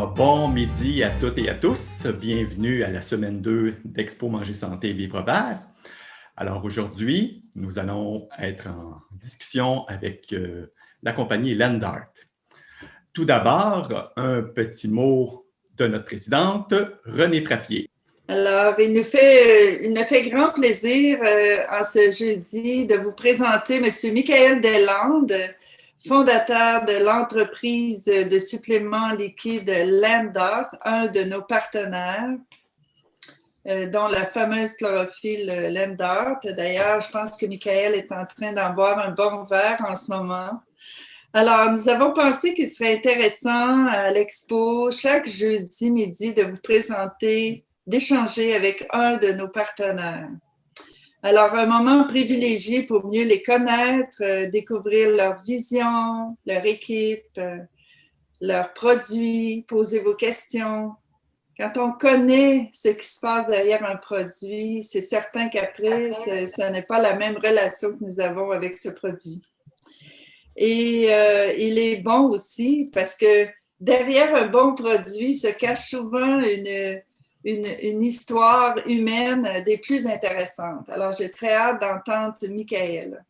Bon midi à toutes et à tous. Bienvenue à la semaine 2 d'Expo Manger Santé et Vivre Vert. Alors aujourd'hui, nous allons être en discussion avec la compagnie Lendart. Tout d'abord, un petit mot de notre présidente, Renée Frappier. Alors, il nous fait grand plaisir en ce jeudi de vous présenter M. Michael Deslandes, fondateur de l'entreprise de suppléments liquides Lendart, un de nos partenaires, dont la fameuse chlorophylle Lendart. D'ailleurs, je pense que Michael est en train d'en boire un bon verre en ce moment. Alors, nous avons pensé qu'il serait intéressant à l'expo, chaque jeudi midi, de vous présenter, d'échanger avec un de nos partenaires. Alors, un moment privilégié pour mieux les connaître, découvrir leur vision, leur équipe, leurs produits, poser vos questions. Quand on connaît ce qui se passe derrière un produit, c'est certain qu'après, ce n'est pas la même relation que nous avons avec ce produit. Et il est bon aussi parce que derrière un bon produit se cache souvent une histoire humaine des plus intéressantes. Alors, j'ai très hâte d'entendre Michael.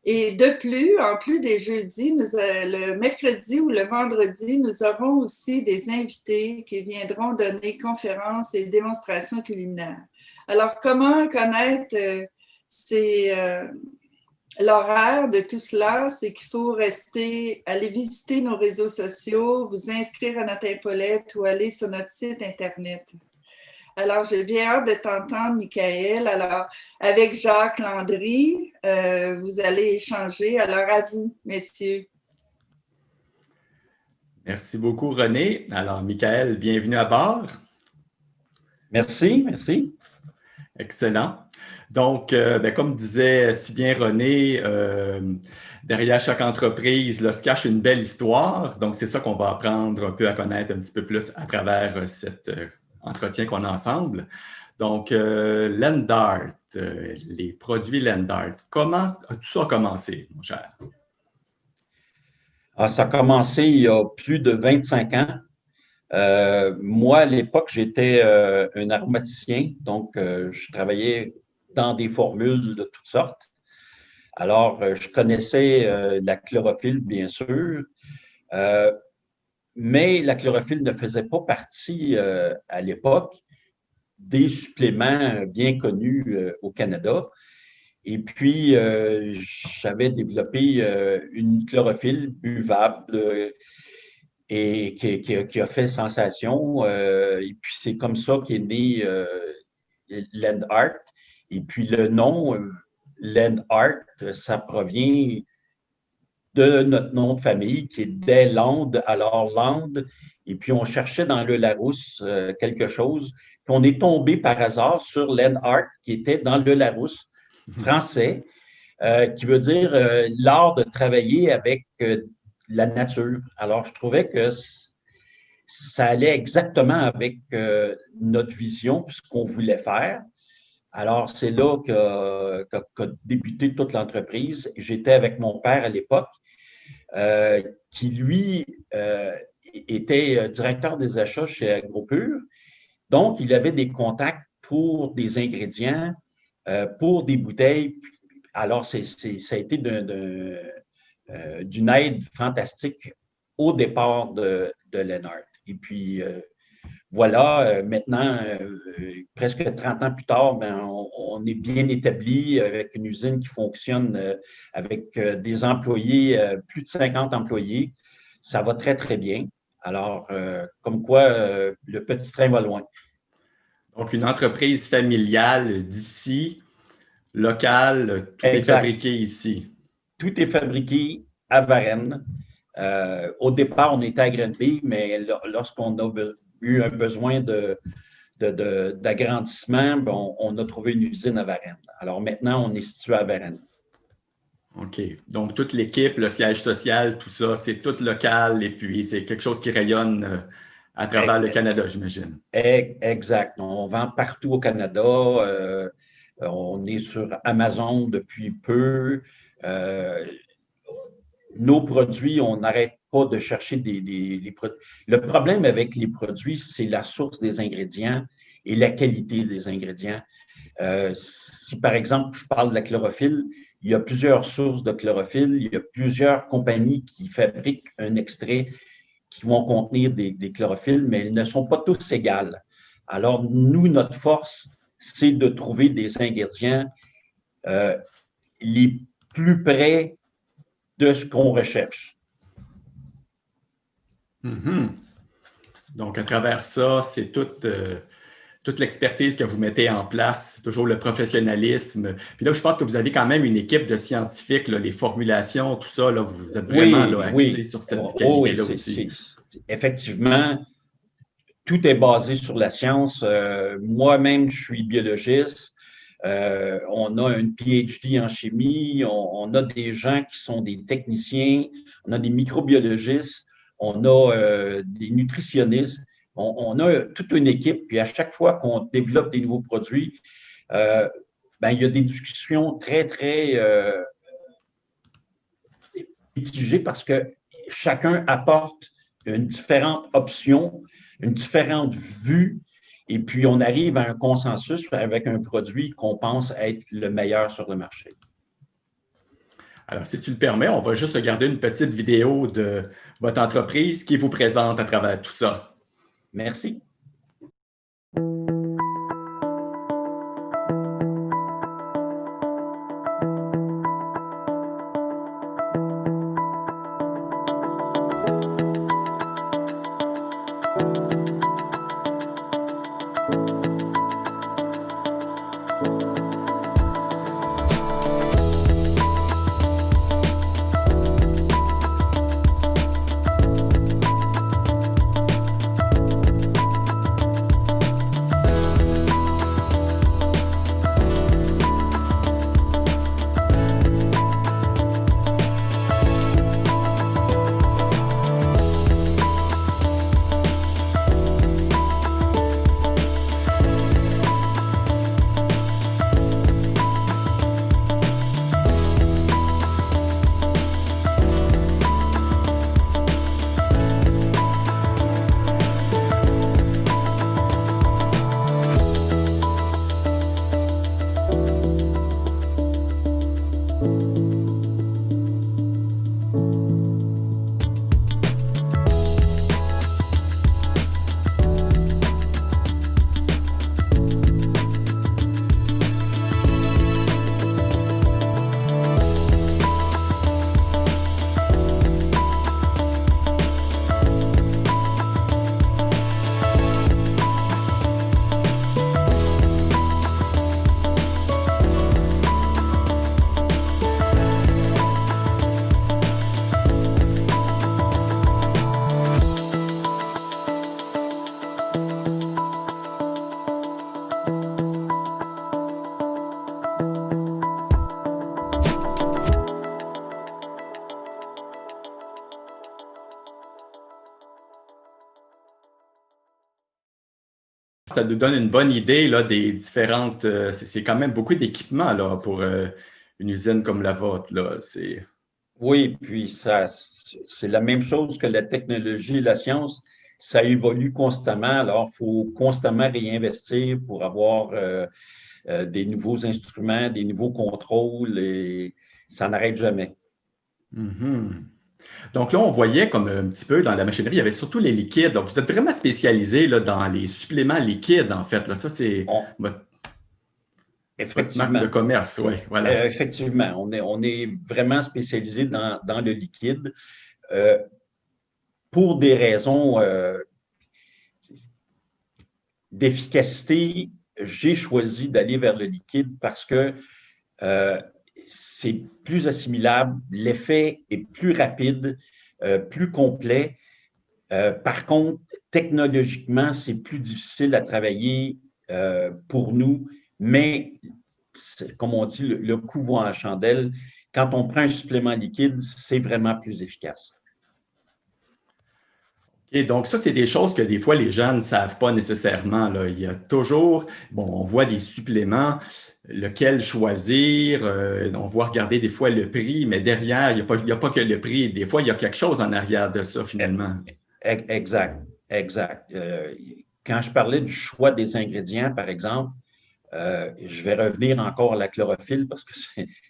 Et de plus, en plus des jeudis, le mercredi ou le vendredi, nous aurons aussi des invités qui viendront donner conférences et démonstrations culinaires. Alors, comment connaître l'horaire de tout cela, c'est qu'il faut aller visiter nos réseaux sociaux, vous inscrire à notre infolette ou aller sur notre site Internet. Alors, j'ai bien hâte de t'entendre, Michael. Alors, avec Jacques Landry, vous allez échanger. Alors, à vous, messieurs. Merci beaucoup, René. Alors, Michael, bienvenue à bord. Merci, merci. Excellent. Donc, comme disait si bien René, derrière chaque entreprise se cache une belle histoire. Donc, c'est ça qu'on va apprendre un peu à connaître un petit peu plus à travers cet entretien qu'on a ensemble. Donc, Lendart, les produits Lendart, comment tout ça a commencé, mon cher? Ça a commencé il y a plus de 25 ans. Moi, à l'époque, j'étais un aromaticien, donc je travaillais dans des formules de toutes sortes. Alors, je connaissais la chlorophylle, bien sûr, mais la chlorophylle ne faisait pas partie à l'époque des suppléments bien connus au Canada. Et puis, j'avais développé une chlorophylle buvable et qui a fait sensation. Et puis, c'est comme ça qu'est né Lendart. Et puis, le nom Lendart, ça provient de notre nom de famille qui est Deslandes, alors Landes. Et puis, on cherchait dans le Larousse quelque chose. Puis, on est tombé par hasard sur Lendart, qui était dans le Larousse français, qui veut dire l'art de travailler avec la nature. Alors, je trouvais que ça allait exactement avec notre vision, ce qu'on voulait faire. Alors, c'est là qu'a débuté toute l'entreprise. J'étais avec mon père à l'époque, qui, lui, était directeur des achats chez AgroPure. Donc, il avait des contacts pour des ingrédients, pour des bouteilles. Alors, ça a été d'une aide fantastique au départ de Lennart. Et puis, voilà, maintenant, presque 30 ans plus tard, on est bien établi avec une usine qui fonctionne avec des employés, plus de 50 employés. Ça va très, très bien. Alors, comme quoi, le petit train va loin. Donc, une entreprise familiale d'ici, locale, tout est fabriqué ici. Tout est fabriqué à Varennes. Au départ, on était à Grenby, mais lorsqu'on a eu un besoin d'agrandissement, on a trouvé une usine à Varennes. Alors maintenant, on est situé à Varennes. OK. Donc, toute l'équipe, le siège social, tout ça, c'est tout local et puis c'est quelque chose qui rayonne à travers le Canada, j'imagine. Exact. On vend partout au Canada. On est sur Amazon depuis peu. nos produits, on n'arrête pas de chercher des produits. Le problème avec les produits, c'est la source des ingrédients et la qualité des ingrédients. Si, par exemple, je parle de la chlorophylle, il y a plusieurs sources de chlorophylle, il y a plusieurs compagnies qui fabriquent un extrait qui vont contenir des chlorophylles, mais elles ne sont pas tous égales. Alors, nous, notre force, c'est de trouver des ingrédients les plus près de ce qu'on recherche. Mm-hmm. Donc, à travers ça, c'est toute l'expertise que vous mettez en place, toujours le professionnalisme. Puis là, je pense que vous avez quand même une équipe de scientifiques, là, les formulations, tout ça, là, vous êtes vraiment là, axé sur cette qualité-là aussi. Effectivement, tout est basé sur la science. Moi-même, je suis biologiste. On a une PhD en chimie. On a des gens qui sont des techniciens. On a des microbiologistes. On a des nutritionnistes. On a toute une équipe. Puis à chaque fois qu'on développe des nouveaux produits, il y a des discussions très, très mitigées parce que chacun apporte une différente option, une différente vue, et puis on arrive à un consensus avec un produit qu'on pense être le meilleur sur le marché. Alors, si tu le permets, on va juste regarder une petite vidéo de votre entreprise qui vous présente à travers tout ça. Merci. Ça nous donne une bonne idée là, des différentes. C'est quand même beaucoup d'équipements là, pour une usine comme la vôtre. Là. Oui, puis c'est la même chose que la technologie et la science. Ça évolue constamment. Alors, il faut constamment réinvestir pour avoir des nouveaux instruments, des nouveaux contrôles et ça n'arrête jamais. Mm-hmm. Donc là, on voyait comme un petit peu dans la machinerie, il y avait surtout les liquides. Donc, vous êtes vraiment spécialisé là, dans les suppléments liquides, en fait. Là. Ça, c'est votre marque de commerce. Oui, voilà. Effectivement, on est vraiment spécialisé dans le liquide pour des raisons d'efficacité. J'ai choisi d'aller vers le liquide parce que c'est plus assimilable, l'effet est plus rapide, plus complet. Par contre, technologiquement, c'est plus difficile à travailler pour nous, mais comme on dit, le coup vaut en chandelle. Quand on prend un supplément liquide, c'est vraiment plus efficace. Et donc, ça, c'est des choses que des fois, les gens ne savent pas nécessairement, là. Il y a toujours, bon, on voit des suppléments, lequel choisir, on voit regarder des fois le prix, mais derrière, il y a pas que le prix. Des fois, il y a quelque chose en arrière de ça, finalement. Exact, exact. Quand je parlais du choix des ingrédients, par exemple, je vais revenir encore à la chlorophylle parce que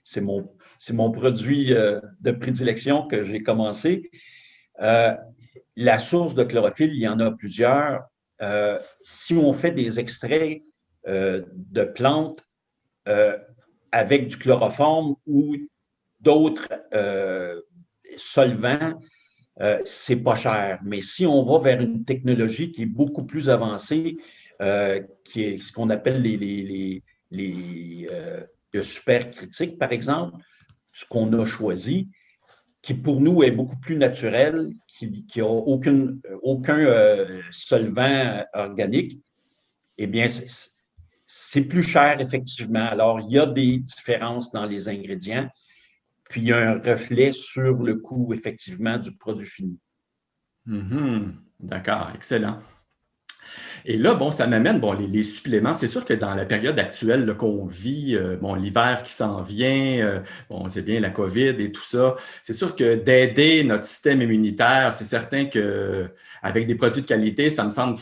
c'est mon produit de prédilection que j'ai commencé. La source de chlorophylle, il y en a plusieurs. Si on fait des extraits de plantes avec du chloroforme ou d'autres solvants, c'est pas cher. Mais si on va vers une technologie qui est beaucoup plus avancée, qui est ce qu'on appelle le supercritique, par exemple, ce qu'on a choisi, qui pour nous est beaucoup plus naturel, qui n'a aucun solvant organique, eh bien, c'est plus cher, effectivement. Alors, il y a des différences dans les ingrédients, puis il y a un reflet sur le coût, effectivement, du produit fini. D'accord, excellent. Et là, bon, ça m'amène, bon, les suppléments. C'est sûr que dans la période actuelle là, qu'on vit, bon, l'hiver qui s'en vient, bon, c'est bien la COVID et tout ça. C'est sûr que d'aider notre système immunitaire, c'est certain que avec des produits de qualité, ça me semble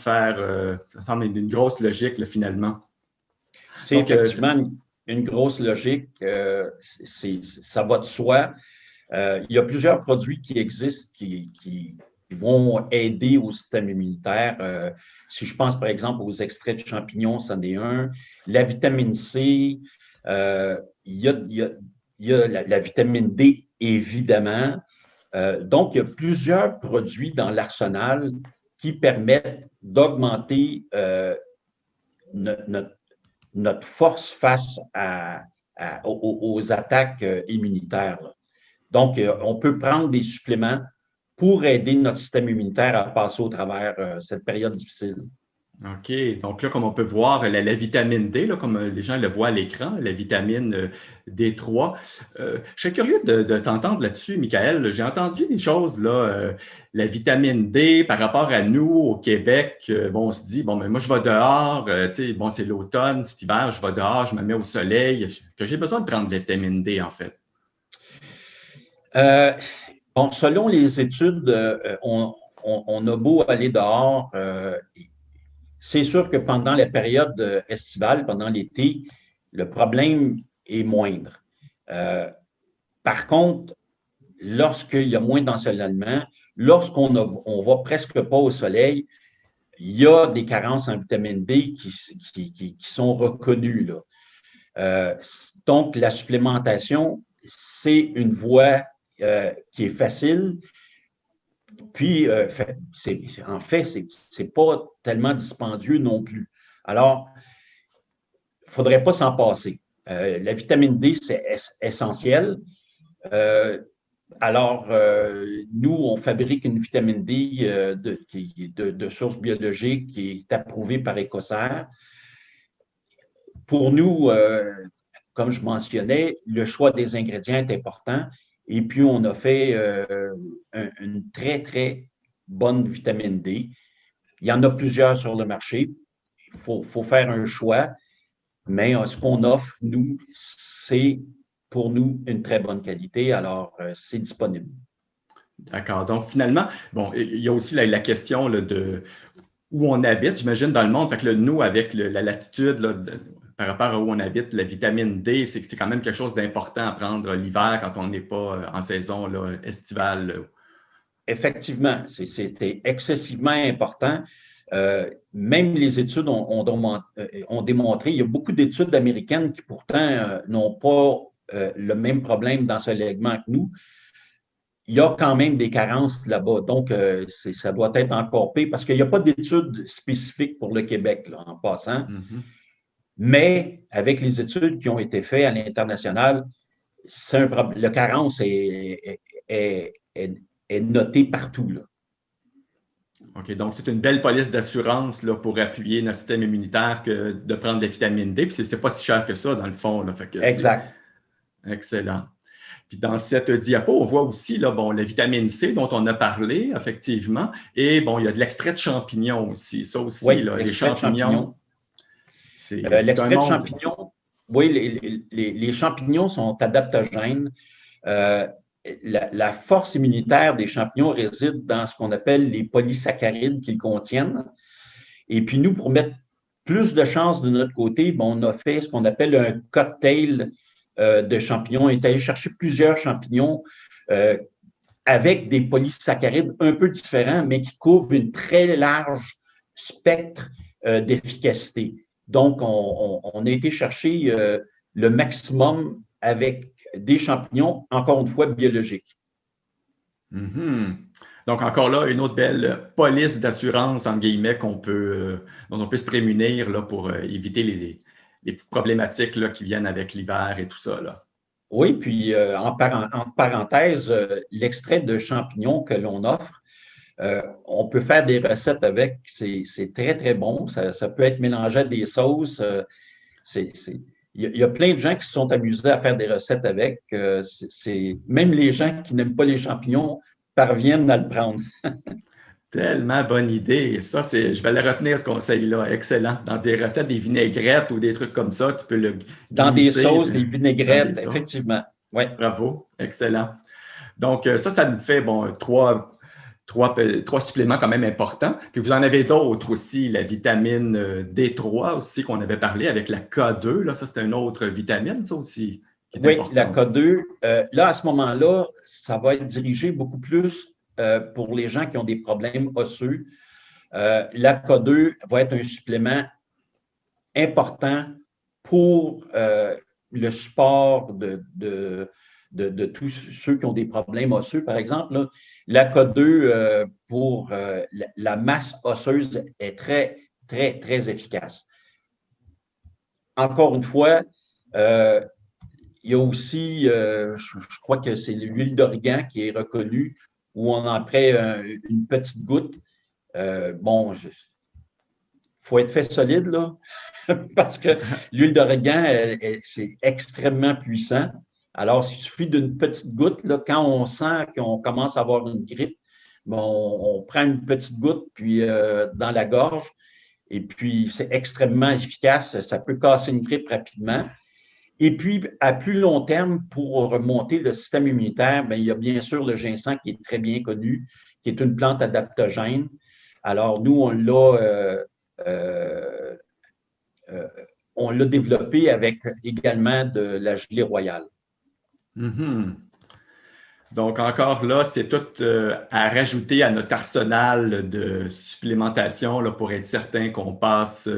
une grosse logique, là, finalement. C'est effectivement une grosse logique. Ça va de soi. Il y a plusieurs produits qui existent qui vont aider au système immunitaire. Si je pense par exemple aux extraits de champignons, c'en est un. La vitamine C, il y a la vitamine D, évidemment. Donc, il y a plusieurs produits dans l'arsenal qui permettent d'augmenter notre force face aux attaques immunitaires. Là. Donc, on peut prendre des suppléments pour aider notre système immunitaire à passer au travers cette période difficile. OK. Donc là, comme on peut voir, la vitamine D, là, comme les gens le voient à l'écran, la vitamine D3. Je serais curieux de t'entendre là-dessus, Michael. J'ai entendu des choses, là, la vitamine D par rapport à nous au Québec. Bon, on se dit, bon, mais moi, je vais dehors, tu sais, bon, c'est l'automne, cet hiver, je vais dehors, je me mets au soleil. Que j'ai besoin de prendre de la vitamine D, en fait? Bon, selon les études, on a beau aller dehors, c'est sûr que pendant la période estivale, pendant l'été, le problème est moindre. Par contre, lorsqu'il y a moins d'ensoleillement, lorsqu'on ne va presque pas au soleil, il y a des carences en vitamine D qui sont reconnues, là. Donc, la supplémentation, c'est une voie qui est facile. Puis, en fait, c'est pas tellement dispendieux non plus. Alors, il ne faudrait pas s'en passer. La vitamine D, c'est essentiel. Alors, nous, on fabrique une vitamine D de source biologique qui est approuvée par Écossaire. Pour nous, comme je mentionnais, le choix des ingrédients est important. Et puis, on a fait une très, très bonne vitamine D. Il y en a plusieurs sur le marché. Il faut faire un choix. Mais ce qu'on offre, nous, c'est pour nous une très bonne qualité. Alors, c'est disponible. D'accord. Donc, finalement, bon, il y a aussi la question là, de où on habite, j'imagine, dans le monde. Fait que là, nous, avec la latitude, là, par rapport à où on habite, la vitamine D, c'est quand même quelque chose d'important à prendre l'hiver quand on n'est pas en saison là, estivale. Là. Effectivement, c'est excessivement important. Même les études ont démontré, il y a beaucoup d'études américaines qui pourtant n'ont pas le même problème d'ensoleillement que nous. Il y a quand même des carences là-bas. Donc, ça doit être encore pire parce qu'il n'y a pas d'études spécifiques pour le Québec, là, en passant. Mm-hmm. Mais avec les études qui ont été faites à l'international, le carence est noté partout. Là. OK, donc c'est une belle police d'assurance là, pour appuyer notre système immunitaire que de prendre de la vitamine D. Puis c'est pas si cher que ça, dans le fond. Là, fait que exact. excellent. Puis dans cette diapo, on voit aussi là, bon, la vitamine C dont on a parlé, effectivement. Et bon, il y a de l'extrait de champignons aussi. Ça aussi, Oui, là, les l'extrait de champignons, c'est un l'extrait de monde. champignons, oui, les champignons sont adaptogènes. Euh, la force immunitaire des champignons réside dans ce qu'on appelle les polysaccharides qu'ils contiennent. Et puis nous, pour mettre plus de chances de notre côté, bon, on a fait ce qu'on appelle un cocktail de champignons. On est allé chercher plusieurs champignons avec des polysaccharides un peu différents, mais qui couvrent une très large spectre d'efficacité. Donc, on a été chercher le maximum avec des champignons, encore une fois, biologiques. Mm-hmm. Donc, encore là, une autre belle police d'assurance, entre guillemets, dont on peut se prémunir là, pour éviter les petites problématiques là, qui viennent avec l'hiver et tout ça. Là. Oui, puis en parenthèse, l'extrait de champignons que l'on offre, on peut faire des recettes avec, c'est très, très bon. Ça peut être mélangé à des sauces. Il y a plein de gens qui se sont amusés à faire des recettes avec. Même les gens qui n'aiment pas les champignons parviennent à le prendre. Tellement bonne idée. Ça, je vais le retenir, ce conseil-là. Excellent. Dans des recettes, des vinaigrettes ou des trucs comme ça, tu peux le Dans des glisser sauces, des dans vinaigrettes, des sauces. effectivement. Ouais. Bravo. Excellent. Donc, ça nous fait bon, trois suppléments quand même importants. Puis vous en avez d'autres aussi, la vitamine D3 aussi qu'on avait parlé avec la K2. Là, ça, c'est une autre vitamine, ça aussi, qui est Oui, importante. la K2. Là, à ce moment-là, ça va être dirigé beaucoup plus pour les gens qui ont des problèmes osseux. La K2 va être un supplément important pour le support de tous ceux qui ont des problèmes osseux. Par exemple, là, la K2 pour la masse osseuse est très, très, très efficace. Encore une fois, il y a aussi, je crois que c'est l'huile d'origan qui est reconnue, où on en prend une petite goutte. Bon, il faut être fait solide, là, parce que l'huile d'origan, c'est extrêmement puissant. Alors, il suffit d'une petite goutte, là, quand on sent qu'on commence à avoir une grippe, bon, on prend une petite goutte puis dans la gorge, et puis c'est extrêmement efficace. Ça peut casser une grippe rapidement. Et puis, à plus long terme, pour remonter le système immunitaire, bien, il y a bien sûr le ginseng qui est très bien connu, qui est une plante adaptogène. Alors, nous, on l'a développé avec également de la gelée royale. Mm-hmm. Donc, encore là, c'est tout à rajouter à notre arsenal de supplémentation là, pour être certain qu'on passe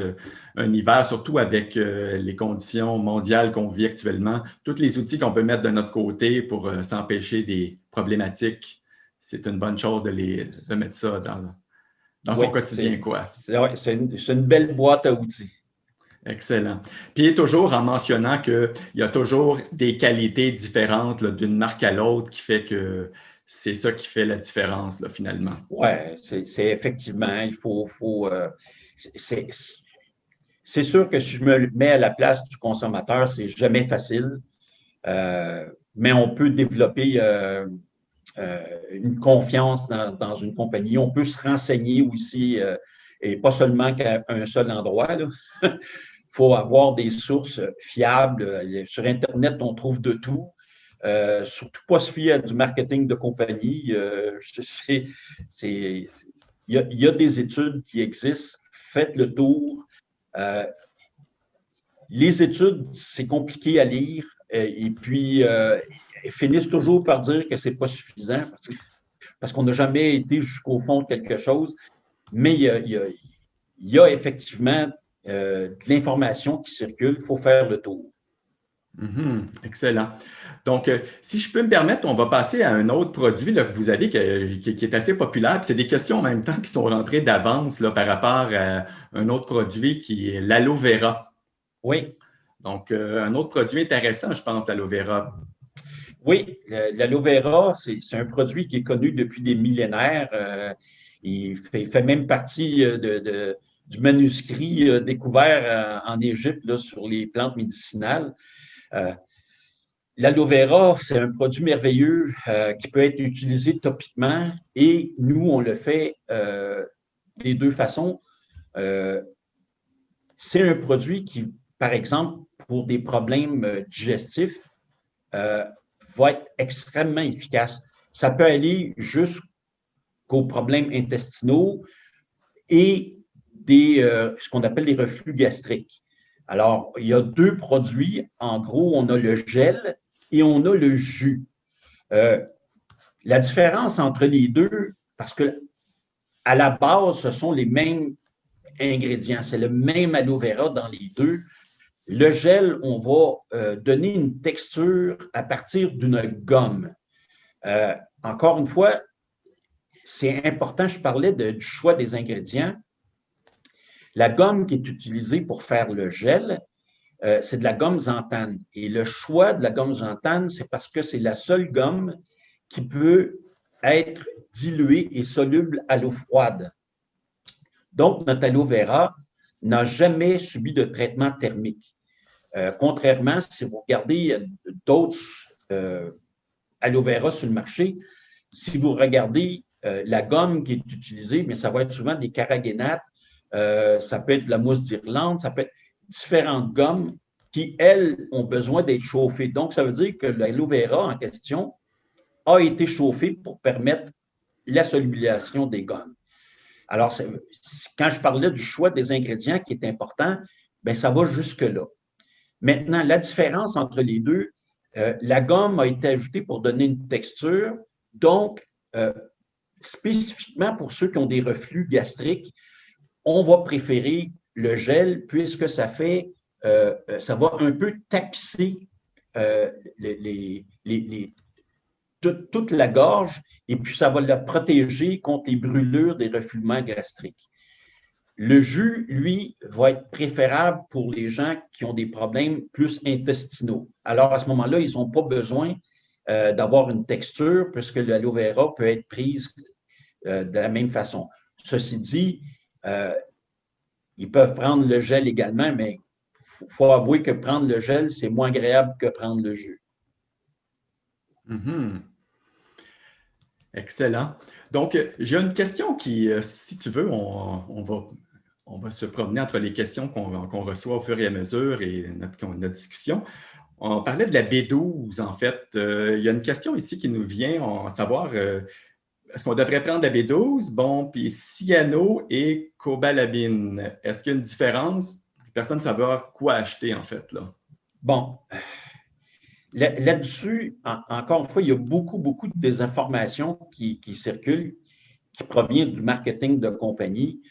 un hiver, surtout avec les conditions mondiales qu'on vit actuellement. Tous les outils qu'on peut mettre de notre côté pour s'empêcher des problématiques, c'est une bonne chose de mettre ça dans son quotidien, quoi. C'est une belle boîte à outils. Excellent. Puis toujours en mentionnant qu'il y a toujours des qualités différentes là, d'une marque à l'autre qui fait que c'est ça qui fait la différence là, finalement. Oui, c'est effectivement, c'est sûr que si je me mets à la place du consommateur, c'est jamais facile, mais on peut développer une confiance dans une compagnie. On peut se renseigner aussi, et pas seulement qu'à un seul endroit. Il faut avoir des sources fiables. Sur Internet, on trouve de tout. Surtout pas se fier à du marketing de compagnie. Il y a des études qui existent. Faites le tour. Les études, c'est compliqué à lire. Et puis, elles finissent toujours par dire que c'est pas suffisant parce qu'on n'a jamais été jusqu'au fond de quelque chose. Mais il y a effectivement de l'information qui circule. Il faut faire le tour. Mm-hmm. Excellent. Donc, si je peux me permettre, on va passer à un autre produit là, que vous avez qui est assez populaire. C'est des questions en même temps qui sont rentrées d'avance là, par rapport à un autre produit qui est l'aloe vera. Oui. Donc, un autre produit intéressant, je pense, l'aloe vera. Oui, l'aloe vera, c'est un produit qui est connu depuis des millénaires. Il fait même partie du manuscrit découvert en Égypte là, sur les plantes médicinales. l'aloe vera, c'est un produit merveilleux qui peut être utilisé topiquement et nous, on le fait des deux façons. C'est un produit qui, par exemple, pour des problèmes digestifs, va être extrêmement efficace. Ça peut aller jusqu'aux problèmes intestinaux et ce qu'on appelle les reflux gastriques. Alors, il y a deux produits. En gros, on a le gel et on a le jus. La différence entre les deux, parce que à la base, ce sont les mêmes ingrédients. C'est le même aloe vera dans les deux. Le gel, on va donner une texture à partir d'une gomme. Encore une fois, c'est important, je parlais du choix des ingrédients. La gomme qui est utilisée pour faire le gel, c'est de la gomme xanthane. Et le choix de la gomme xanthane, c'est parce que c'est la seule gomme qui peut être diluée et soluble à l'eau froide. Donc, notre aloe vera n'a jamais subi de traitement thermique. Contrairement, si vous regardez d'autres aloe vera sur le marché, si vous regardez la gomme qui est utilisée, mais ça va être souvent des carragénates, ça peut être de la mousse d'Irlande, ça peut être différentes gommes qui, elles, ont besoin d'être chauffées. Donc, ça veut dire que l'aloe vera en question a été chauffé pour permettre la solubilisation des gommes. Alors, quand je parlais du choix des ingrédients qui est important, bien, ça va jusque-là. Maintenant, la différence entre les deux, la gomme a été ajoutée pour donner une texture. Donc, spécifiquement pour ceux qui ont des reflux gastriques, on va préférer le gel puisque ça va un peu tapisser toute la gorge et puis ça va la protéger contre les brûlures des refluents gastriques. Le jus, lui, va être préférable pour les gens qui ont des problèmes plus intestinaux. Alors, à ce moment-là, ils n'ont pas besoin d'avoir une texture puisque l'aloe vera peut être prise de la même façon. Ceci dit, ils peuvent prendre le gel également, mais il faut avouer que prendre le gel, c'est moins agréable que prendre le jus. Mm-hmm. Excellent. Donc, j'ai une question qui, si tu veux, on va se promener entre les questions qu'on reçoit au fur et à mesure et notre discussion. On parlait de la B12, en fait. Il y a une question ici qui nous vient, à savoir, est-ce qu'on devrait prendre la B12? Bon, puis cyano et cobalamine. Est-ce qu'il y a une différence? Personne ne sait quoi acheter, en fait, là. Bon. Là-dessus, encore une fois, il y a beaucoup de désinformations qui circulent, qui proviennent du marketing de compagnie,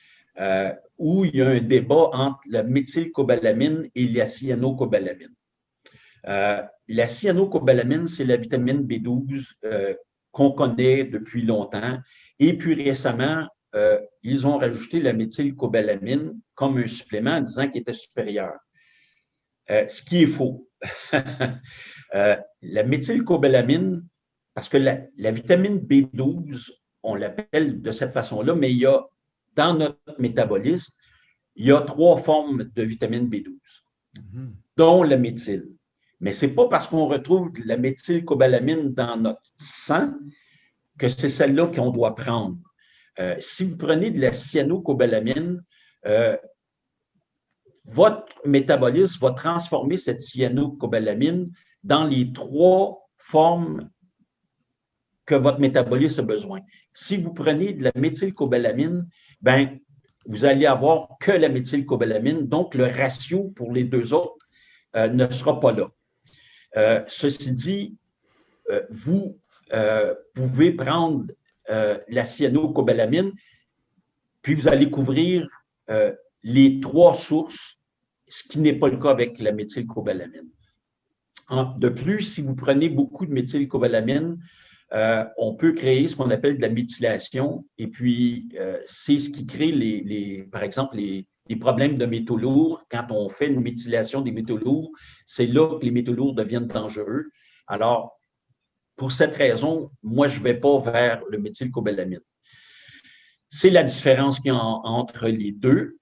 où il y a un débat entre la méthylcobalamine et la cyanocobalamine. La cyanocobalamine, c'est la vitamine B12 qu'on connaît depuis longtemps. Et puis récemment, ils ont rajouté la méthylcobalamine comme un supplément en disant qu'il était supérieur. Ce qui est faux. La méthylcobalamine, parce que la vitamine B12, on l'appelle de cette façon-là, mais dans notre métabolisme, il y a 3 formes de vitamine B12, dont la méthyle. Mais ce n'est pas parce qu'on retrouve de la méthylcobalamine dans notre sang que c'est celle-là qu'on doit prendre. Si vous prenez de la cyanocobalamine, votre métabolisme va transformer cette cyanocobalamine dans les 3 formes que votre métabolisme a besoin. Si vous prenez de la méthylcobalamine, ben, vous allez avoir que la méthylcobalamine, donc le ratio pour les 2 autres ne sera pas là. Ceci dit, vous pouvez prendre la cyanocobalamine, puis vous allez couvrir les 3 sources, ce qui n'est pas le cas avec la méthylcobalamine. De plus, si vous prenez beaucoup de méthylcobalamine, on peut créer ce qu'on appelle de la méthylation, et puis c'est ce qui crée, par exemple, les problèmes de métaux lourds. Quand on fait une méthylation des métaux lourds, c'est là que les métaux lourds deviennent dangereux. Alors, pour cette raison, moi, je ne vais pas vers le méthylcobalamine. C'est la différence qu'il y a entre les deux.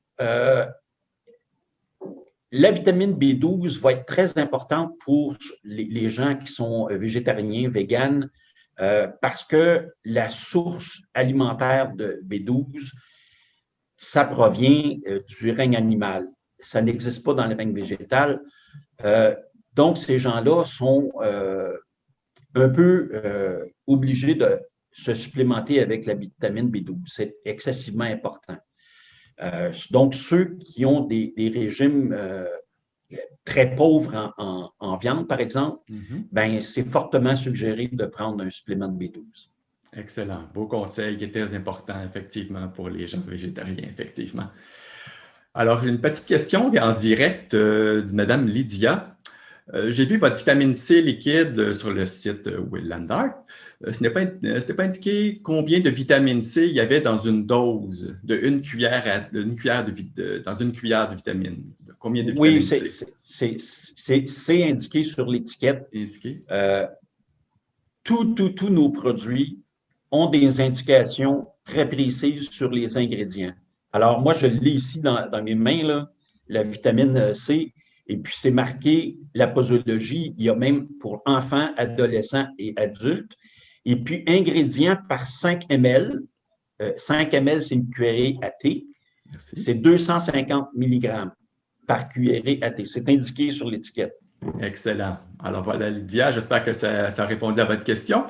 la vitamine B12 va être très importante pour les gens qui sont végétariens, véganes, parce que la source alimentaire de B12, ça provient du règne animal. Ça n'existe pas dans le règne végétal. Donc, ces gens-là sont un peu obligés de se supplémenter avec la vitamine B12. C'est excessivement important. Donc, ceux qui ont des régimes très pauvres en viande, par exemple, ben, c'est fortement suggéré de prendre un supplément de B12. Excellent. Beau conseil qui est très important, effectivement, pour les gens végétariens, effectivement. Alors, une petite question en direct de Mme Lydia. J'ai vu votre vitamine C liquide sur le site Willandart. Ce n'était pas indiqué combien de vitamine C il y avait dans une dose de une cuillère dans une cuillère de vitamine. Combien de vitamine C? Oui, c'est indiqué sur l'étiquette. Indiqué. Tous nos produits ont des indications très précises sur les ingrédients. Alors, moi, je l'ai ici dans mes mains, là, la vitamine C, et puis c'est marqué la posologie. Il y a même pour enfants, adolescents et adultes. Et puis, ingrédients par 5 ml. 5 ml, c'est une cuillerée à thé. C'est 250 mg par cuillerée à thé. C'est indiqué sur l'étiquette. Excellent. Alors voilà, Lydia, j'espère que ça a répondu à votre question.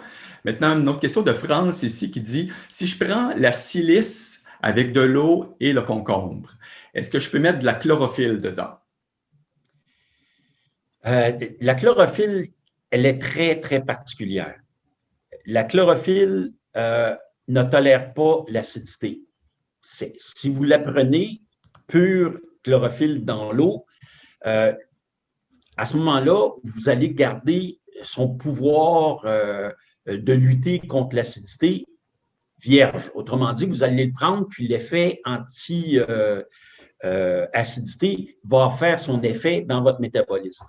Maintenant, une autre question de France ici qui dit, si je prends la silice avec de l'eau et le concombre, est-ce que je peux mettre de la chlorophylle dedans? La chlorophylle, elle est très, très particulière. La chlorophylle ne tolère pas l'acidité. Si vous la prenez pure chlorophylle dans l'eau, à ce moment-là, vous allez garder son pouvoir de lutter contre l'acidité vierge. Autrement dit, vous allez le prendre, puis l'effet anti-acidité va faire son effet dans votre métabolisme.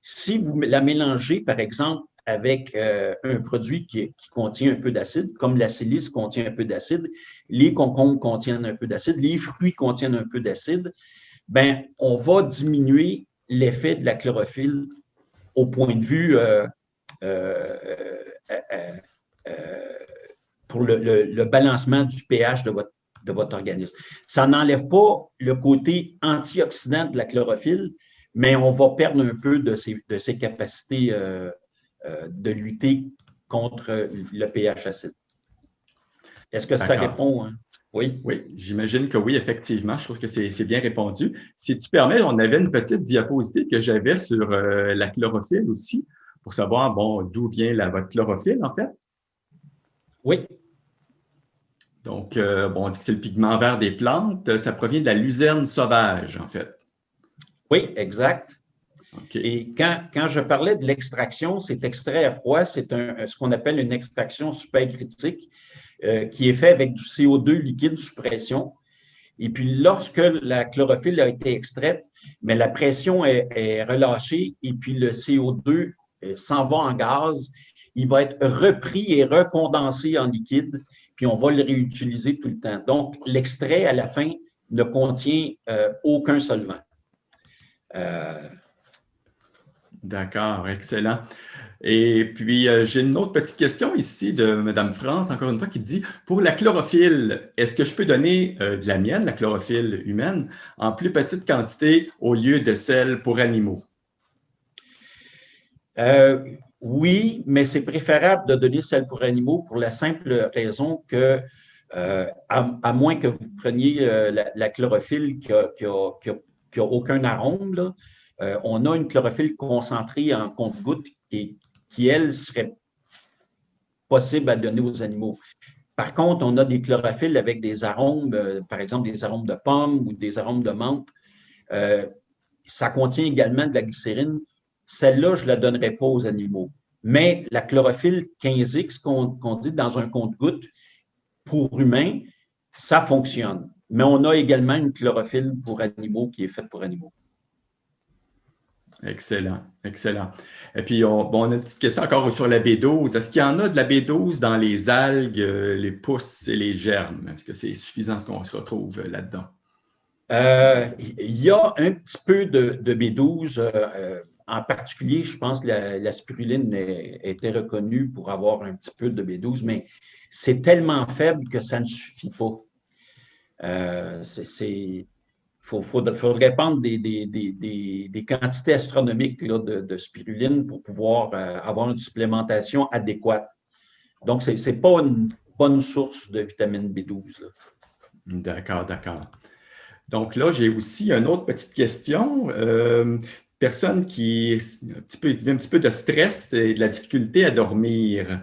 Si vous la mélangez, par exemple, avec un produit qui contient un peu d'acide, comme la silice contient un peu d'acide, les concombres contiennent un peu d'acide, les fruits contiennent un peu d'acide, ben, on va diminuer l'effet de la chlorophylle au point de vue pour le balancement du pH de votre organisme. Ça n'enlève pas le côté antioxydant de la chlorophylle, mais on va perdre un peu de ses capacités de lutter contre le pH acide. Est-ce que ça répond? Hein? Oui? Oui, j'imagine que oui, effectivement. Je trouve que c'est bien répondu. Si tu permets, on avait une petite diapositive que j'avais sur la chlorophylle aussi, pour savoir, bon, d'où vient votre chlorophylle, en fait. Oui. Donc, bon, on dit que c'est le pigment vert des plantes. Ça provient de la luzerne sauvage, en fait. Oui, exact. Okay. Et quand je parlais de l'extraction, cet extrait à froid, c'est ce qu'on appelle une extraction supercritique qui est fait avec du CO2 liquide sous pression. Et puis, lorsque la chlorophylle a été extraite, mais la pression est relâchée et puis le CO2 s'en va en gaz. Il va être repris et recondensé en liquide, puis on va le réutiliser tout le temps. Donc, l'extrait, à la fin, ne contient aucun solvant. D'accord, excellent. Et puis, j'ai une autre petite question ici de Mme France, encore une fois, qui dit, pour la chlorophylle, est-ce que je peux donner de la mienne, la chlorophylle humaine, en plus petite quantité au lieu de celle pour animaux? Oui, mais c'est préférable de donner celle pour animaux pour la simple raison que, à moins que vous preniez la chlorophylle qui a aucun arôme, là, on a une chlorophylle concentrée en compte-gouttes qui, elle, serait possible à donner aux animaux. Par contre, on a des chlorophylles avec des arômes, par exemple des arômes de pommes ou des arômes de menthe. Ça contient également de la glycérine. Celle-là, je ne la donnerai pas aux animaux. Mais la chlorophylle 15X qu'on dit dans un compte-gouttes pour humains, ça fonctionne. Mais on a également une chlorophylle pour animaux qui est faite pour animaux. Excellent, excellent. Et puis, on a une petite question encore sur la B12. Est-ce qu'il y en a de la B12 dans les algues, les pousses et les germes? Est-ce que c'est suffisant ce qu'on se retrouve là-dedans? Il y a un petit peu de B12. En particulier, je pense que la spiruline a été reconnue pour avoir un petit peu de B12, mais c'est tellement faible que ça ne suffit pas. Faudrait prendre des quantités astronomiques là, de spiruline pour pouvoir avoir une supplémentation adéquate. Donc, ce n'est pas une bonne source de vitamine B12. Là. D'accord, d'accord. Donc là, j'ai aussi une autre petite question. Personne qui vit un petit peu de stress et de la difficulté à dormir.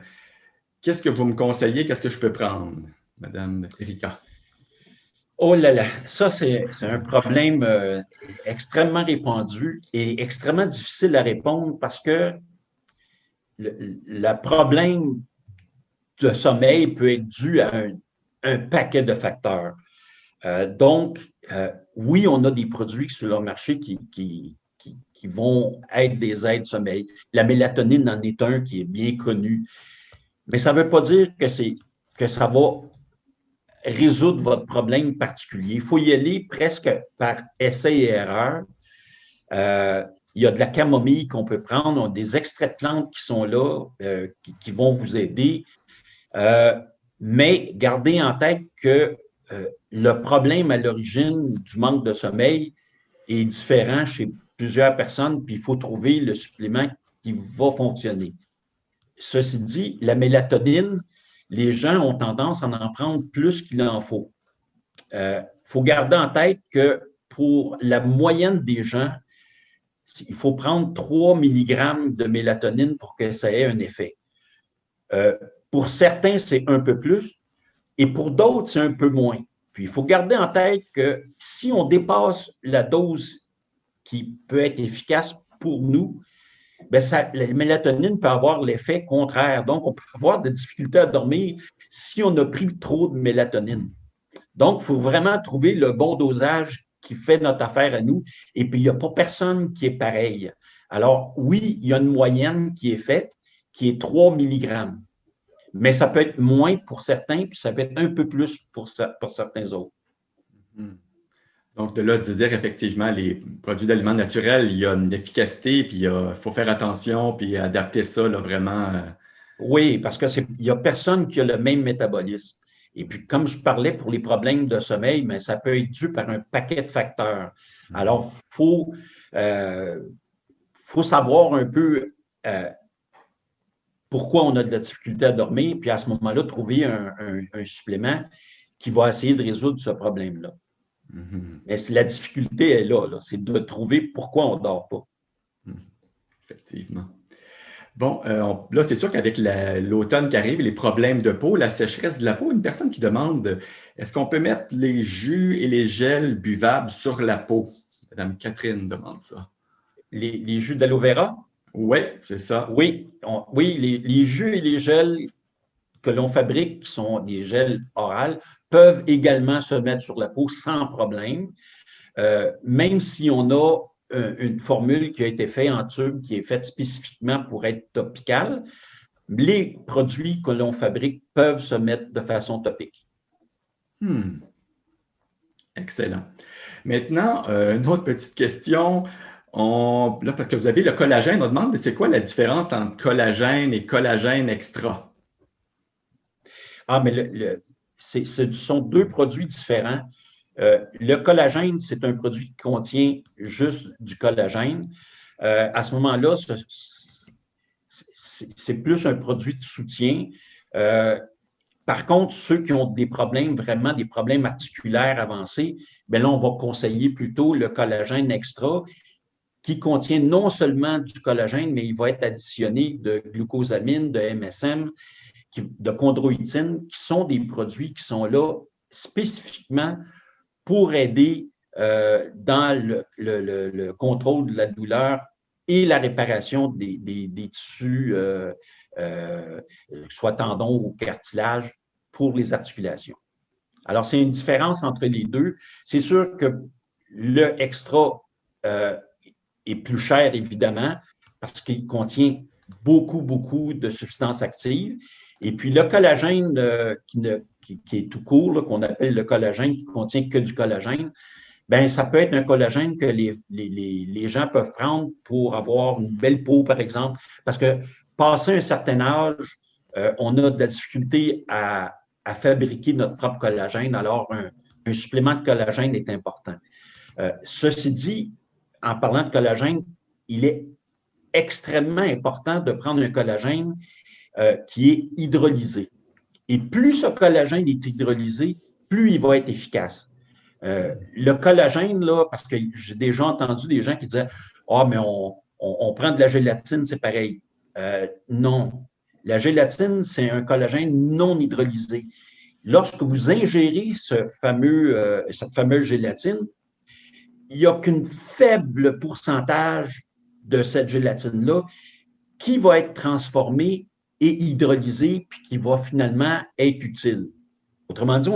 Qu'est-ce que vous me conseillez? Qu'est-ce que je peux prendre, Madame Erika? Oh là là, ça, c'est un problème extrêmement répandu et extrêmement difficile à répondre parce que le problème de sommeil peut être dû à un paquet de facteurs. Donc, oui, on a des produits sur le marché qui vont être des aides sommeil. La mélatonine en est un qui est bien connu. Mais ça ne veut pas dire que ça va résoudre votre problème particulier. Il faut y aller presque par essai et erreur. Il y a de la camomille qu'on peut prendre, on a des extraits de plantes qui sont là, qui vont vous aider. Mais gardez en tête que le problème à l'origine du manque de sommeil est différent chez plusieurs personnes, puis il faut trouver le supplément qui va fonctionner. Ceci dit, la mélatonine, les gens ont tendance à en prendre plus qu'il en faut. Faut garder en tête que pour la moyenne des gens, il faut prendre 3 mg de mélatonine pour que ça ait un effet. Pour certains, c'est un peu plus, et pour d'autres, c'est un peu moins. Puis, il faut garder en tête que si on dépasse la dose qui peut être efficace pour nous, bien la mélatonine peut avoir l'effet contraire. Donc, on peut avoir des difficultés à dormir si on a pris trop de mélatonine. Donc, il faut vraiment trouver le bon dosage qui fait notre affaire à nous. Et puis, il n'y a pas personne qui est pareil. Alors, oui, il y a une moyenne qui est faite, qui est 3 mg. Mais ça peut être moins pour certains, puis ça peut être un peu plus pour certains autres. Donc, de là, de dire effectivement, les produits d'aliments naturels, il y a une efficacité, puis il faut faire attention, puis adapter ça là, vraiment. Oui, parce qu'il n'y a personne qui a le même métabolisme. Et puis, comme je parlais pour les problèmes de sommeil, mais ça peut être dû par un paquet de facteurs. Alors, il faut savoir un peu pourquoi on a de la difficulté à dormir, puis à ce moment-là, trouver un supplément qui va essayer de résoudre ce problème-là. Mais la difficulté est là, c'est de trouver pourquoi on ne dort pas. Effectivement. Bon, là, c'est sûr qu'avec l'automne qui arrive, les problèmes de peau, la sécheresse de la peau, une personne qui demande est-ce qu'on peut mettre les jus et les gels buvables sur la peau? Madame Catherine demande ça. Les jus d'aloe vera? Oui, c'est ça. Oui, les jus et les gels que l'on fabrique, qui sont des gels oraux, peuvent également se mettre sur la peau sans problème, même si on a une formule qui a été faite en tube, qui est faite spécifiquement pour être topicale. Les produits que l'on fabrique peuvent se mettre de façon topique. Excellent. Maintenant, une autre petite question. Là, parce que vous avez le collagène, on demande c'est quoi la différence entre collagène et collagène extra? Ah, mais ce sont deux produits différents. Le collagène, c'est un produit qui contient juste du collagène. À ce moment-là, c'est plus un produit de soutien. Par contre, ceux qui ont des problèmes, vraiment des problèmes articulaires avancés, bien là, on va conseiller plutôt le collagène extra qui contient non seulement du collagène, mais il va être additionné de glucosamine, de MSM, de chondroïtine, qui sont des produits qui sont là spécifiquement pour aider dans le contrôle de la douleur et la réparation des tissus, soit tendons ou cartilage, pour les articulations. Alors, c'est une différence entre les deux. C'est sûr que le extra est plus cher, évidemment, parce qu'il contient beaucoup, beaucoup de substances actives. Et puis, le collagène qui est tout court, qu'on appelle le collagène, qui ne contient que du collagène, ben ça peut être un collagène que les gens peuvent prendre pour avoir une belle peau, par exemple, parce que passé un certain âge, on a de la difficulté à fabriquer notre propre collagène, alors un supplément de collagène est important. Ceci dit, en parlant de collagène, il est extrêmement important de prendre un collagène qui est hydrolysé. Et plus ce collagène est hydrolysé, plus il va être efficace. Le collagène, là, parce que j'ai déjà entendu des gens qui disaient « Ah, mais on prend de la gélatine, c'est pareil. » Non. La gélatine, c'est un collagène non hydrolysé. Lorsque vous ingérez cette fameuse gélatine, il n'y a qu'un faible pourcentage de cette gélatine-là qui va être transformée et hydrolysée, puis qui va finalement être utile. Autrement dit,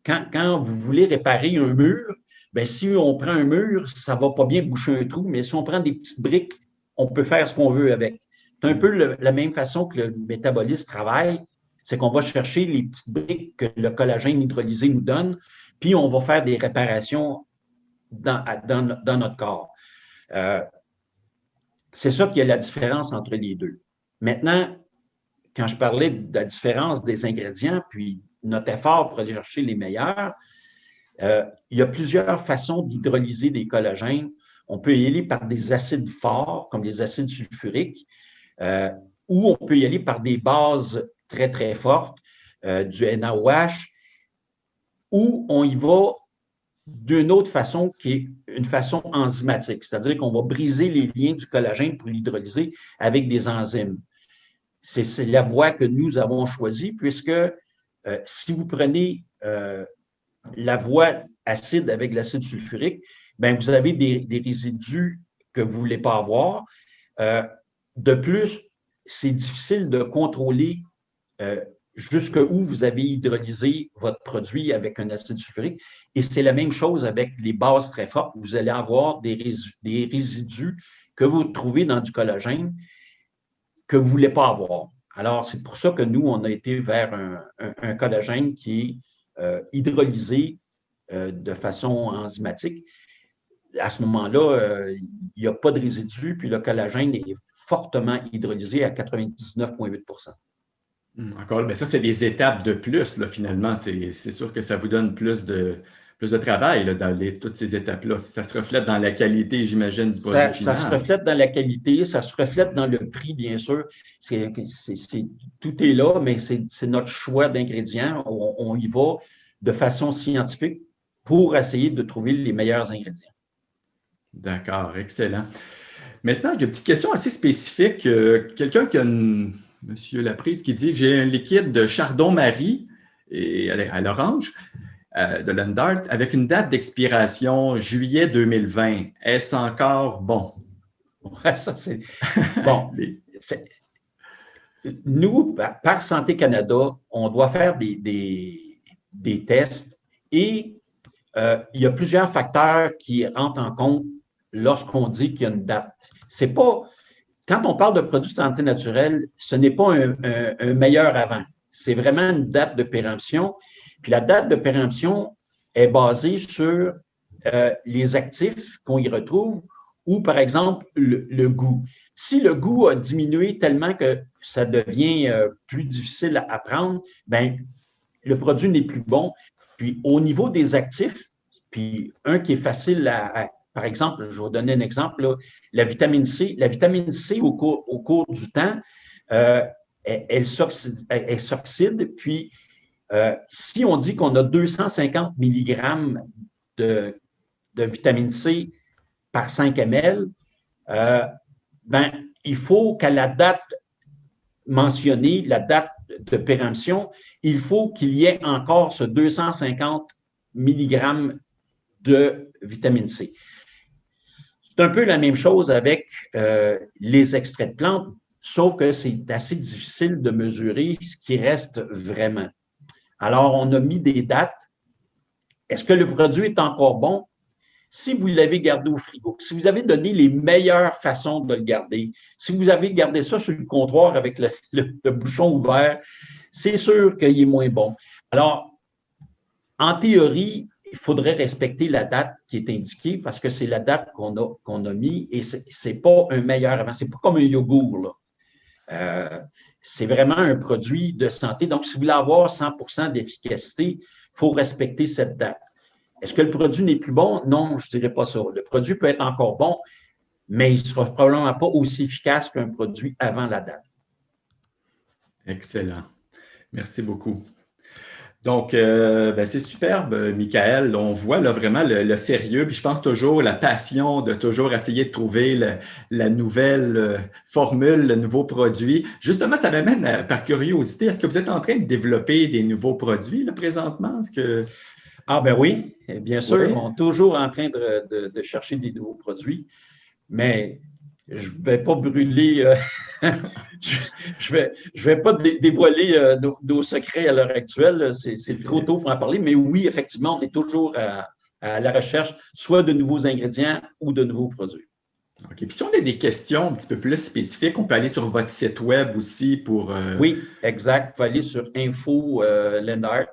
quand vous voulez réparer un mur, bien, si on prend un mur, ça ne va pas bien boucher un trou, mais si on prend des petites briques, on peut faire ce qu'on veut avec. C'est un peu la même façon que le métabolisme travaille, c'est qu'on va chercher les petites briques que le collagène hydrolysé nous donne, puis on va faire des réparations dans notre corps. C'est ça qui est la différence entre les deux. Maintenant, quand je parlais de la différence des ingrédients, puis notre effort pour aller chercher les meilleurs, il y a plusieurs façons d'hydrolyser des collagènes. On peut y aller par des acides forts, comme les acides sulfuriques, ou on peut y aller par des bases très, très fortes, du NaOH, ou on y va d'une autre façon qui est une façon enzymatique, c'est-à-dire qu'on va briser les liens du collagène pour l'hydrolyser avec des enzymes. C'est la voie que nous avons choisie, puisque si vous prenez la voie acide avec l'acide sulfurique, bien, vous avez des résidus que vous ne voulez pas avoir. De plus, c'est difficile de contrôler jusqu'où vous avez hydrolysé votre produit avec un acide sulfurique. Et c'est la même chose avec les bases très fortes. Vous allez avoir des résidus que vous trouvez dans du collagène que vous ne voulez pas avoir. Alors, c'est pour ça que nous, on a été vers un collagène qui est hydrolysé de façon enzymatique. À ce moment-là, il n'y a pas de résidus, puis le collagène est fortement hydrolysé à 99,8 %. Encore, mais ça, c'est des étapes de plus, là, finalement. C'est sûr que ça vous donne plus de travail là, dans toutes ces étapes-là. Ça se reflète dans la qualité, j'imagine, du produit final. Ça se reflète dans la qualité, ça se reflète dans le prix, bien sûr. Tout est là, mais c'est notre choix d'ingrédients. On y va de façon scientifique pour essayer de trouver les meilleurs ingrédients. D'accord, excellent. Maintenant, il y a une petite question assez spécifique. Quelqu'un qui a Monsieur Laprise qui dit que j'ai un liquide de Chardon-Marie à l'orange de Lundart avec une date d'expiration juillet 2020. Est-ce encore bon? Ouais, ça, c'est bon. Nous, par Santé Canada, on doit faire des tests et il y a plusieurs facteurs qui rentrent en compte lorsqu'on dit qu'il y a une date. C'est pas. Quand on parle de produits de santé naturelle, ce n'est pas un meilleur avant. C'est vraiment une date de péremption. Puis la date de péremption est basée sur les actifs qu'on y retrouve ou, par exemple, le goût. Si le goût a diminué tellement que ça devient plus difficile à prendre, bien, le produit n'est plus bon. Puis au niveau des actifs, puis un qui est facile par exemple, je vais vous donner un exemple, là, la vitamine C. La vitamine C, au cours du temps, elle s'oxyde. Puis, si on dit qu'on a 250 mg de vitamine C par 5 ml, ben, il faut qu'à la date mentionnée, la date de péremption, il faut qu'il y ait encore ce 250 mg de vitamine C. C'est un peu la même chose avec les extraits de plantes, sauf que c'est assez difficile de mesurer ce qui reste vraiment. Alors, on a mis des dates. Est-ce que le produit est encore bon? Si vous l'avez gardé au frigo, si vous avez donné les meilleures façons de le garder, si vous avez gardé ça sur le comptoir avec le bouchon ouvert, c'est sûr qu'il est moins bon. Alors, en théorie, il faudrait respecter la date qui est indiquée parce que c'est la date qu'on a mis et c'est pas un meilleur avant. C'est pas comme un yogourt, là. C'est vraiment un produit de santé. Donc, si vous voulez avoir 100% d'efficacité, il faut respecter cette date. Est-ce que le produit n'est plus bon? Non, je ne dirais pas ça. Le produit peut être encore bon, mais il ne sera probablement pas aussi efficace qu'un produit avant la date. Excellent. Merci beaucoup. Donc, c'est superbe, Michael. On voit là, vraiment le sérieux, puis je pense toujours la passion de toujours essayer de trouver la nouvelle formule, le nouveau produit. Justement, ça m'amène par curiosité. Est-ce que vous êtes en train de développer des nouveaux produits là, présentement? Ah ben oui, bien sûr. Oui. On est toujours en train de chercher des nouveaux produits, mais je ne vais pas brûler, je vais pas dévoiler nos secrets à l'heure actuelle. C'est trop tôt pour en parler, mais oui, effectivement, on est toujours à la recherche soit de nouveaux ingrédients ou de nouveaux produits. OK. Puis si on a des questions un petit peu plus spécifiques, on peut aller sur votre site web aussi pour… Oui, exact. Vous pouvez aller sur Info Lendart.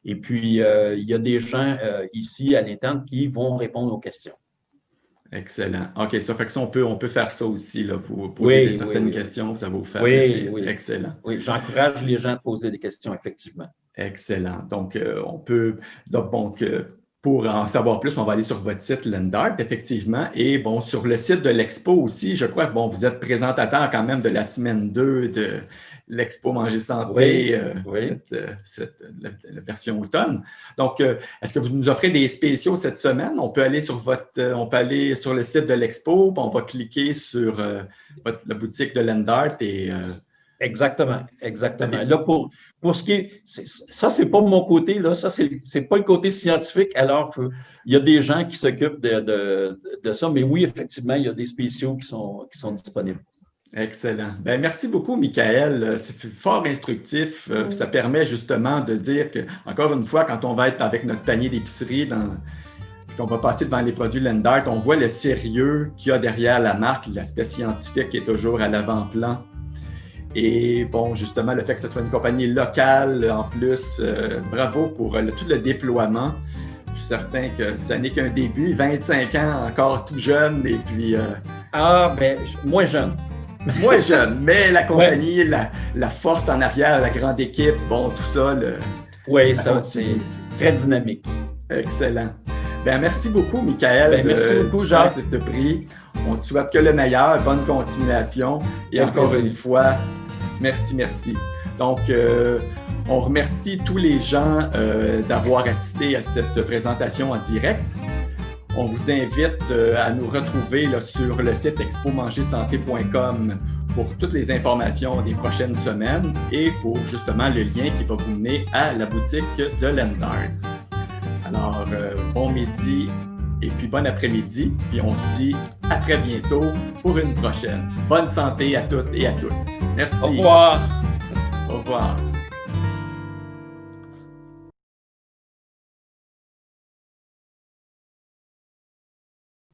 Et puis, il y a des gens ici à l'interne qui vont répondre aux questions. Excellent. OK, ça fait que ça, on peut faire ça aussi, là, vous poser certaines questions, ça va vous faire plaisir. Oui. Excellent. Oui, j'encourage les gens à poser des questions, effectivement. Excellent. Donc, pour en savoir plus, on va aller sur votre site Lendart, effectivement. Et bon, sur le site de l'Expo aussi, je crois que vous êtes présentateur quand même de la semaine 2 de l'Expo Manger Santé, la version automne. Donc, est-ce que vous nous offrez des spéciaux cette semaine? On peut aller sur le site de l'Expo, puis on va cliquer sur la boutique de Lendart et… Exactement. Là, pour ce qui est, ça, c'est pas mon côté, là, ça, c'est pas le côté scientifique, alors il y a des gens qui s'occupent de ça, mais oui, effectivement, il y a des spéciaux qui sont disponibles. Excellent. Bien, merci beaucoup, Michael. C'est fort instructif. Ça permet justement de dire que, encore une fois, quand on va être avec notre panier d'épicerie, qu'on va passer devant les produits Lendart, on voit le sérieux qu'il y a derrière la marque, l'aspect scientifique qui est toujours à l'avant-plan. Et bon, justement, le fait que ce soit une compagnie locale, en plus, bravo pour tout le déploiement. Je suis certain que ça n'est qu'un début, 25 ans, encore tout jeune, et puis… moins jeune. Moins jeune, mais la compagnie, la force en arrière, la grande équipe, bon, tout ça. Oui, ça c'est très dynamique. Excellent. Bien, merci beaucoup, Michael. Merci beaucoup, Jacques. De te prie. On te souhaite que le meilleur, bonne continuation. Et encore une fois, merci. Donc, on remercie tous les gens d'avoir assisté à cette présentation en direct. On vous invite à nous retrouver là, sur le site expomangersanté.com pour toutes les informations des prochaines semaines et pour justement le lien qui va vous mener à la boutique de Lendart. Alors, bon midi et puis bon après-midi. Puis on se dit à très bientôt pour une prochaine. Bonne santé à toutes et à tous. Merci. Au revoir. Au revoir.